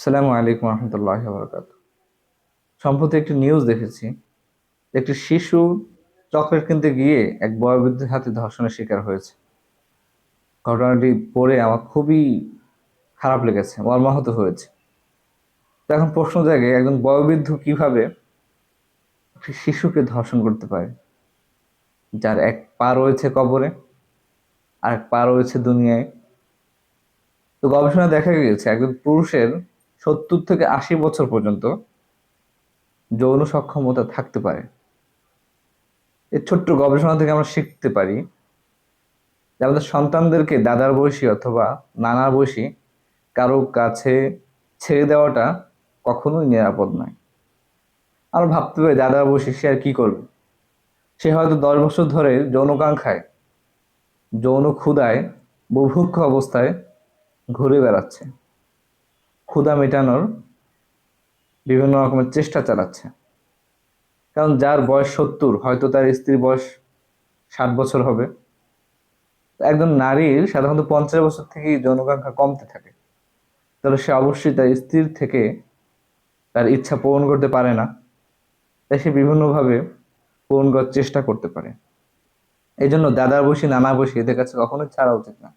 আসসালামু আলাইকুম রহমতুল্লাহি বারাকাতুহু। সম্প্রতি একটি নিউজ দেখেছি, একটি শিশু চকলেট কিনতে গিয়ে এক বয়োবৃদ্ধের হাতে ধর্ষণের শিকার হয়েছে। ঘটনাটি পড়ে আমার খুবই খারাপ লেগেছে, মর্মাহত হয়েছে। তো এখন প্রশ্ন জাগে, একজন বয়োবৃদ্ধ কিভাবে একটি শিশুকে ধর্ষণ করতে পারে, যার এক পা রয়েছে কবরে আর এক পা রয়েছে দুনিয়ায়। তো গবেষণায় দেখা গিয়েছে একজন পুরুষের 70 থেকে 80 বছর পর্যন্ত যৌন সক্ষমতা থাকতে পারে। এই ছোট্ট গবেষণা থেকে আমরা শিখতে পারি যে আমাদের সন্তানদেরকে দাদার বয়সী অথবা নানার বয়সী কারো কাছে ছেড়ে দেওয়াটা কখনোই নিরাপদ নয়। আমরা ভাবতে পারি দাদার বয়সী সে আর কি করবে, সে হয়তো 10 বছর ধরে যৌনকাঙ্ক্ষায়, যৌন ক্ষুধায়, বুভুক্ষ অবস্থায় ঘুরে বেড়াচ্ছে, ক্ষুধা মেটানোর বিভিন্ন রকমের চেষ্টা চালাচ্ছে। কারণ যার বয়স 70, হয়তো তার স্ত্রীর বয়স 60 বছর হবে। একজন নারীর সাধারণত 50 বছর থেকেই যৌনকাঙ্ক্ষা কমতে থাকে। তাহলে সে অবশ্যই তার স্ত্রীর থেকে তার ইচ্ছা পূরণ করতে পারে না, তাই সে বিভিন্নভাবে পূরণ করার চেষ্টা করতে পারে। এই জন্য দাদার বয়সী নানা বয়সী এদের কাছে কখনোই ছাড়া উচিত না।